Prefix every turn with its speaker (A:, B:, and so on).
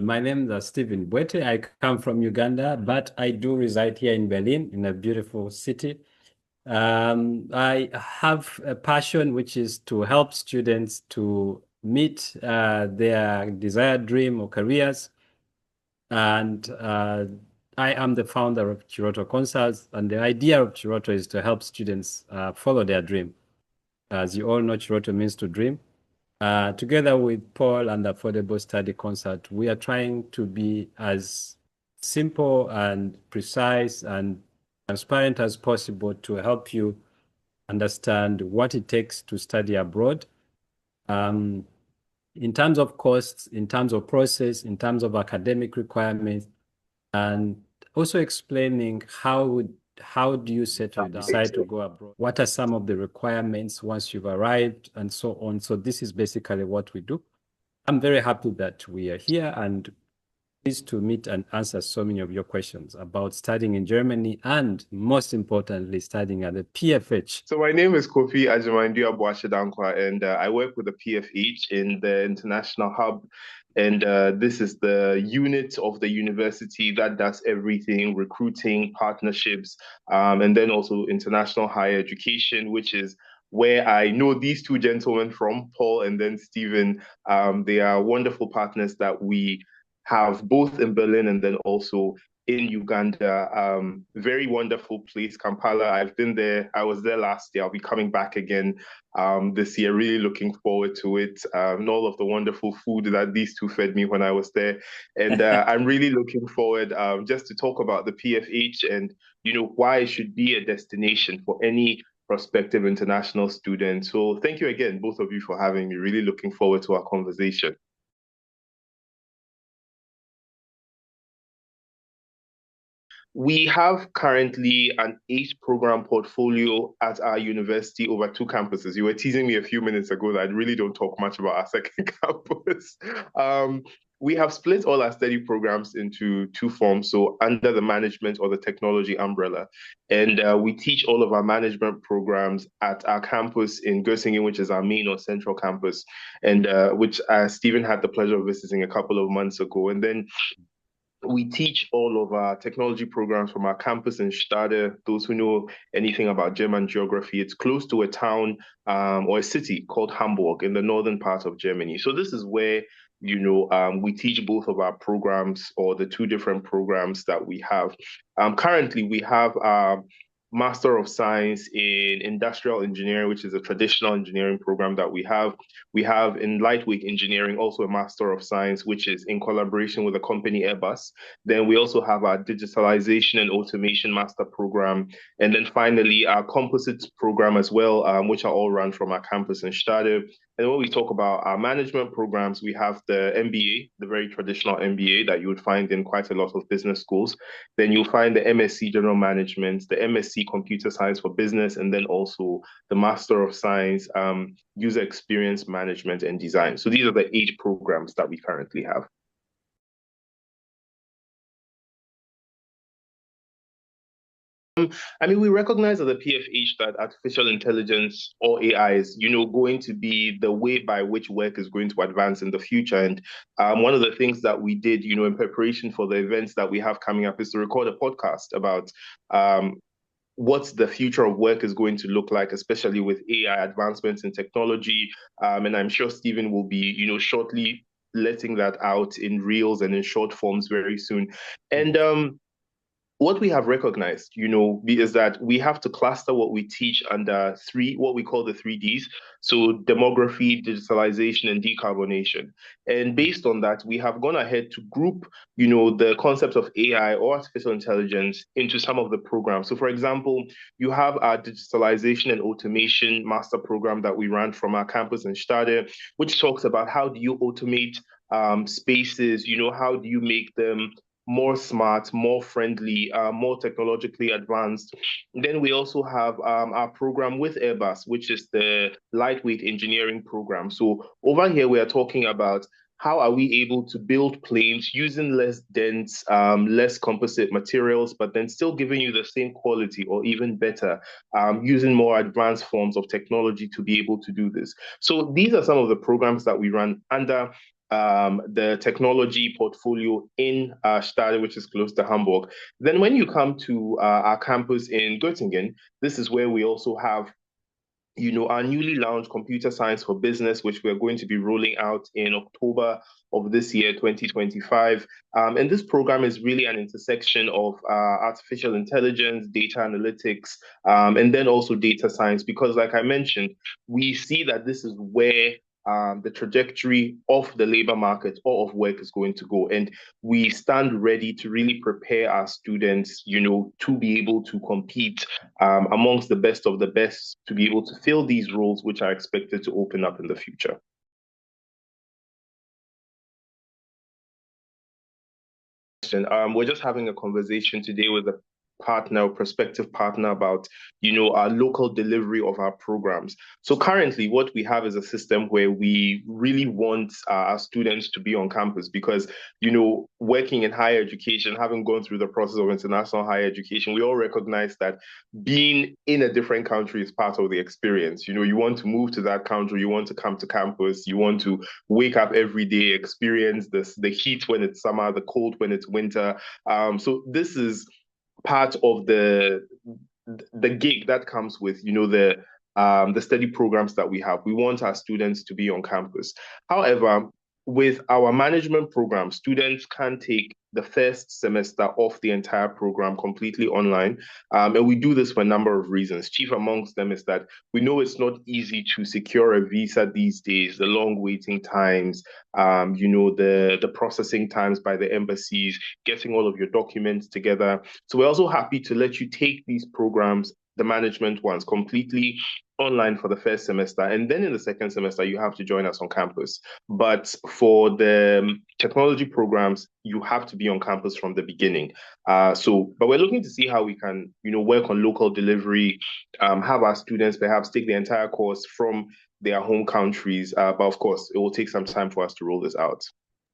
A: My name is Stephen Bwete. I come from Uganda, but I do reside here in Berlin, in a beautiful city. I have a passion, which is to help students to meet their desired dream or careers. And I am the founder of Chiroto Consults, and the idea of Chiroto is to help students follow their dream. As you all know, Chiroto means to dream. Together with Paul and Affordable Study Consult, we are trying to be as simple and precise and transparent as possible to help you understand what it takes to study abroad. Um, in terms of costs, in terms of process, in terms of academic requirements, and also explaining how do you settle down, decide to go abroad? What are some of the requirements once you've arrived and so on? So this is basically what we do. I'm very happy that we are here and pleased to meet and answer so many of your questions about studying in Germany and most importantly, studying at the PFH.
B: So my name is Kofi Ajimandu Abuashadankwa, and I work with the PFH in the International Hub. And this is the unit of the university that does everything, recruiting, partnerships, and then also international higher education, which is where I know these two gentlemen from, Paul and then Stephen. They are wonderful partners that we have both in Berlin and then also in Uganda. Very wonderful place, Kampala. I've been there. I was there last year. I'll be coming back again this year. Really looking forward to it. And all of the wonderful food that these two fed me when I was there. And I'm really looking forward just to talk about the PFH and, why it should be a destination for any prospective international student. So thank you again, both of you, for having me. Really looking forward to our conversation. We have currently an 8 program portfolio at our university over 2 campuses. You were teasing me a few minutes ago that I really don't talk much about our second campus. We have split all our study programs into 2 forms, so under the management or the technology umbrella. And we teach all of our management programs at our campus in Göttingen, which is our main or central campus, and which Stephen had the pleasure of visiting a couple of months ago. And then we teach all of our technology programs from our campus in Stade. Those who know anything about German geography, it's close to a town or a city called Hamburg in the northern part of Germany. So this is where we teach both of our programs or the 2 different programs that we have. Currently, we have Master of Science in Industrial Engineering, which is a traditional engineering program that we have. We have in Lightweight Engineering also a Master of Science, which is in collaboration with the company Airbus. Then we also have our Digitalization and Automation Master Program. And then finally, our Composites program as well, which are all run from our campus in Stade. And when we talk about our management programs, we have the MBA, the very traditional MBA that you would find in quite a lot of business schools. Then you'll find the MSc General Management, the MSc Computer Science for Business, and then also the Master of Science, User Experience Management and Design. So these are the 8 programs that we currently have. We recognize that the PFH that artificial intelligence or AI is, going to be the way by which work is going to advance in the future. And one of the things that we did, in preparation for the events that we have coming up is to record a podcast about what the future of work is going to look like, especially with AI advancements in technology. And I'm sure Stephen will be, shortly letting that out in reels and in short forms very soon. And what we have recognized, is that we have to cluster what we teach under what we call the 3Ds. So demography, digitalization, and decarbonation. And based on that, we have gone ahead to group, the concepts of AI or artificial intelligence into some of the programs. So for example, you have our digitalization and automation master program that we ran from our campus in Stade, which talks about how do you automate spaces, how do you make them more smart, more friendly, more technologically advanced. And then we also have our program with Airbus, which is the lightweight engineering program. So over here, we are talking about how are we able to build planes using less dense, less composite materials, but then still giving you the same quality or even better, using more advanced forms of technology to be able to do this. So these are some of the programs that we run under the technology portfolio in Stade, which is close to Hamburg. Then when you come to our campus in Göttingen, this is where we also have our newly launched computer science for business, which we're going to be rolling out in October of this year, 2025. And this program is really an intersection of artificial intelligence, data analytics, and then also data science, because like I mentioned, we see that this is where the trajectory of the labor market or of work is going to go. And we stand ready to really prepare our students, to be able to compete amongst the best of the best to be able to fill these roles, which are expected to open up in the future. We're just having a conversation today with a partner or prospective partner about our local delivery of our programs. So currently what we have is a system where we really want our students to be on campus because working in higher education, having gone through the process of international higher education, we all recognize that being in a different country is part of the experience. You want to move to that country, you want to come to campus, you want to wake up every day, experience the heat when it's summer, the cold when it's winter. So this is part of the gig that comes with the study programs that we have. We want our students to be on campus. However, with our management program, students can take the first semester of the entire program completely online. And we do this for a number of reasons. Chief amongst them is that we know it's not easy to secure a visa these days, the long waiting times, the processing times by the embassies, getting all of your documents together. So we're also happy to let you take these programs, the management ones, completely online for the first semester. And then in the second semester, you have to join us on campus. But for the technology programs, you have to be on campus from the beginning. But we're looking to see how we can, work on local delivery, have our students perhaps take the entire course from their home countries. But of course, it will take some time for us to roll this out.